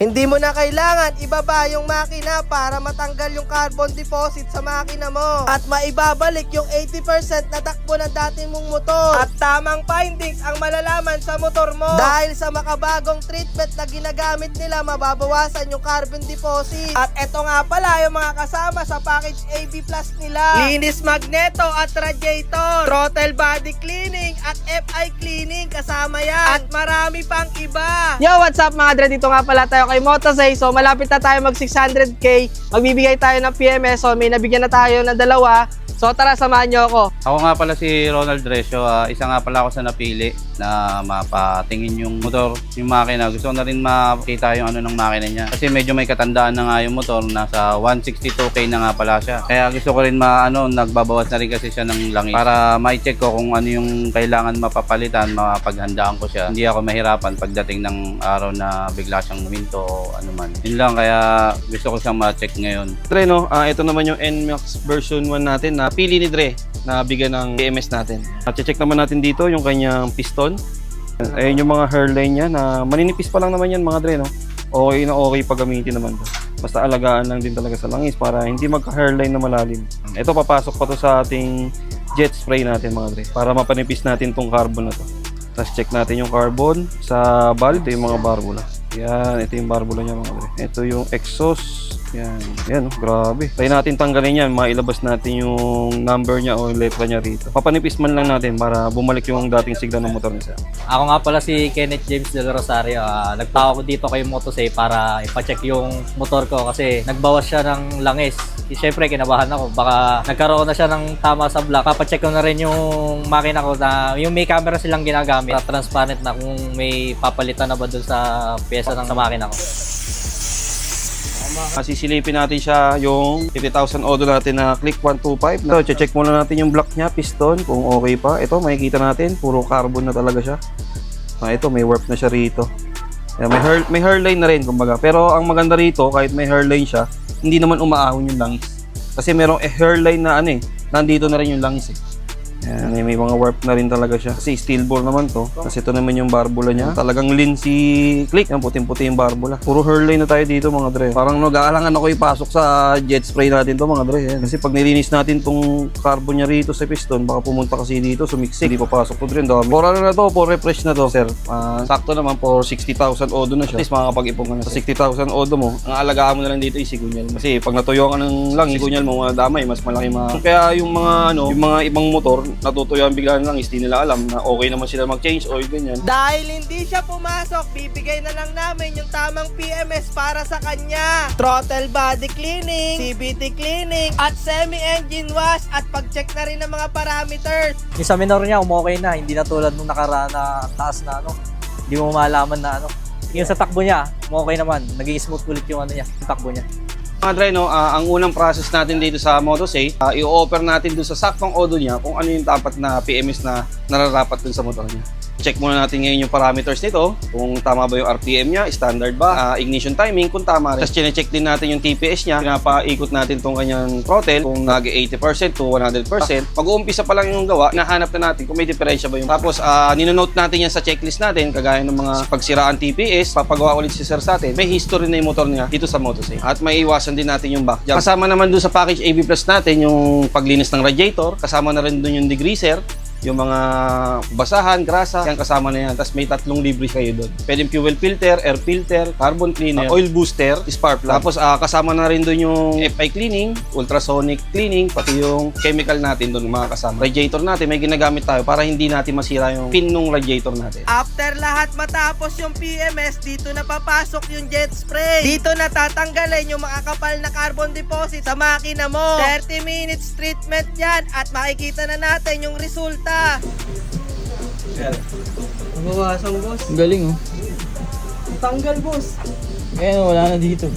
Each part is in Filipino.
Hindi mo na kailangan ibaba yung makina para matanggal yung carbon deposit sa makina mo at maibabalik yung 80% na takbo ng dating mong motor. At tamang findings ang malalaman sa motor mo. Dahil sa makabagong treatment na ginagamit nila, mababawasan yung carbon deposit. At eto nga pala yung mga kasama sa package AB Plus nila: linis magneto at radiator, throttle body cleaning at FI cleaning kasama yan. At marami pang iba. Yo, what's up mga dre? Dito nga pala tayo kay Motosay. So malapit na tayo mag 600k. Magbibigay tayo ng PMS. So may nabigyan na tayo ng dalawa. So tara, samahan nyo ako. Ako nga pala si Ronald Resio. Isa nga pala ako sa napili na mapatingin yung motor, yung makina. Gusto ko na rin makita yung ano ng makina niya. Kasi medyo may katandaan na nga yung motor. Nasa 162k na nga pala siya. Kaya gusto ko rin nagbabawas na rin kasi siya ng langis. Para ma-check ko kung ano yung kailangan mapapalitan, mapaghandaan ko siya. Hindi ako mahirapan pagdating ng araw na bigla siyang minto o ano man. Yun lang, kaya gusto ko siyang ma-check ngayon. Dre, no? Ito naman yung NMAX version 1 natin na pili ni Dre na bigyan ng PMS natin. At check naman natin dito yung kanyang piston. Ayun yung mga hairline niya na maninipis pa lang naman yan mga Dre, no? Okay na okay pag gamitin naman to. Basta alagaan lang din talaga sa langis para hindi magka-hairline na malalim. Ito papasok pa to sa ating jet spray natin mga Dre para mapanipis natin tong carbon na to. Tapos check natin yung carbon sa valve, yung mga barbula. Yan, ito yung barbula niya mga Dre. Ito yung exhaust. Yan, grabe. Try natin tanggalin yan, mailabas natin yung number niya o letra niya rito. Papanipis man lang natin para bumalik yung dating sigla ng motor niya. Ako nga pala si Kenneth James Del Rosario. Nagtawag ko dito kay Motosay para ipacheck yung motor ko kasi nagbawas siya ng langis. Siyempre, kinabahan ako. Baka nagkaroon na siya ng tama sa block. Papacheck ko na rin yung makina ko na yung may camera silang ginagamit. Transparent na kung may papalitan na ba dun sa pyesa ng sa makina ko. Sisilipin natin siya yung 50,000 odo natin na click 125. So, check muna natin yung block niya, piston, kung okay pa. Ito, makikita natin, puro carbon na talaga siya. Ito, may warp na siya rito. May hairline na rin, kumbaga. Pero ang maganda rito, kahit may hairline siya, hindi naman umaahon yung langis. Kasi merong hairline na nandito na rin yung langis . Yan, may mga warp na rin talaga siya. Kasi steel bore naman to. Kasi ito naman yung barbula niya. Talagang lean si Click. Yan, puting-puti yung barbula. Puro hairline na tayo dito mga Dre. Parang nag-aalangan ako ipasok sa jet spray natin to mga Dre. Yan. Kasi pag nilinis natin tong carbon niya rito sa piston, baka pumunta kasi dito, sumiksik. Hindi papasok to Dre. For ano na to? For refresh na to, sir. Sakto naman, for 60,000 odo na siya. At least makakapag-ipon ka na. Sa 60,000 odo mo, ang alagaan mo na lang dito is sigunyal. Kasi pag natuyo ka ng lang, sigunyal mo, damay, mas malaki Kaya yung mga yung mga ibang motor, natutuyuan biglaan lang, hindi nila alam na okay naman sila mag-change oil, ganyan. Dahil hindi siya pumasok, bibigay na lang namin yung tamang PMS para sa kanya. Throttle body cleaning, CVT cleaning, at semi-engine wash, at pag-check na rin ng mga parameters. Yung sa minor niya, okay na. Hindi na tulad nung nakaraan na taas na hindi mo malaman na Yung sa takbo niya, okay naman. Naging smooth ulit yung yung takbo niya. Mga Dre, ang unang process natin dito sa Motosay, i-offer natin dun sa saktong odo niya kung ano yung dapat na PMS na nararapat dun sa motor niya. Check muna natin ngayon yung parameters nito, kung tama ba yung RPM niya, standard ba, ignition timing, kung tama rin. Tapos check din natin yung TPS niya, pinapaikot natin tong kanyang throttle, kung nag-80% to 100%. Mag-uumpisa pa lang yung gawa, nahanap na natin kung may diferensya ba yung. Tapos ninonote natin yan sa checklist natin, kagaya ng mga pagsiraan TPS, papagawa ulit si sir sa atin. May history na yung motor niya dito sa Motosay. At may iwasan din natin yung back jump. Kasama naman dun sa package AB Plus natin yung paglinis ng radiator, kasama na rin dun yung degreaser, yung mga basahan, grasa, yan kasama na yan. Tapos may 3 libre kayo doon. Pwedeng fuel filter, air filter, carbon cleaner, oil booster, spark plug. Tapos kasama na rin doon yung FI cleaning, ultrasonic cleaning, pati yung chemical natin doon mga kasama. Radiator natin, may ginagamit tayo para hindi natin masira yung pin ng radiator natin. After lahat matapos yung PMS, dito na papasok yung jet spray. Dito na tatanggalin yung makakapal na carbon deposit sa makina mo. 30 minutes treatment yan at makikita na natin yung resulta. Mabawasan, boss. Ang galing Tanggal, boss. Wala na dito.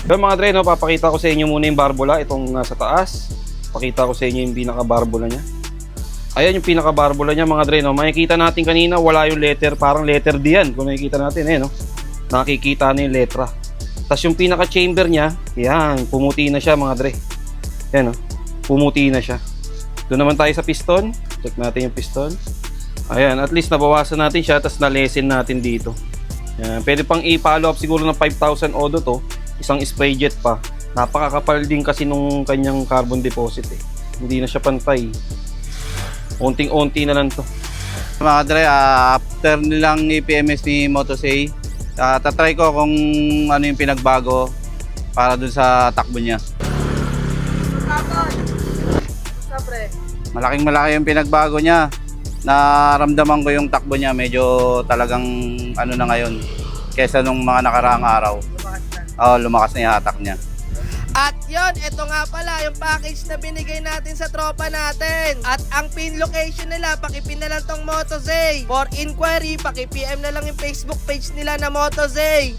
Pero mga Dre, papakita ko sa inyo muna yung barbula, itong nasa taas. Pakita ko sa inyo yung pinaka-barbula niya. Ayan yung pinaka-barbula niya mga Dre. Makikita natin kanina, wala yung letter, parang letter D yan. Kung makikita natin, nakikita na yung letra. Tapos yung pinaka-chamber niya, yan, pumuti na siya mga Dre. Yan, pumuti na siya. Doon naman tayo sa piston. Check natin yung piston. Ayan, at least nabawasan natin siya, tapos na-lessen natin dito. Yan. Pwede pang i-follow up siguro ng 5,000 odo to. Isang spray jet pa. Napakakapal din kasi nung kanyang carbon deposit eh. Hindi na siya pantay. Unting-unti na lang to. Mga kadre, after nilang i-PMS ni Motosay, tatry ko kung ano yung pinagbago para dun sa takbo niya. Malaking malaki yung pinagbago niya. Naramdaman ko yung takbo niya, medyo talagang ano na ngayon kesa nung mga nakaraang araw. Lumakas na yung attack niya. At yon, ito nga pala yung package na binigay natin sa tropa natin. At ang pin location nila, pakipin na lang tong Motosay. For inquiry, paki-PM na lang yung Facebook page nila na Motosay.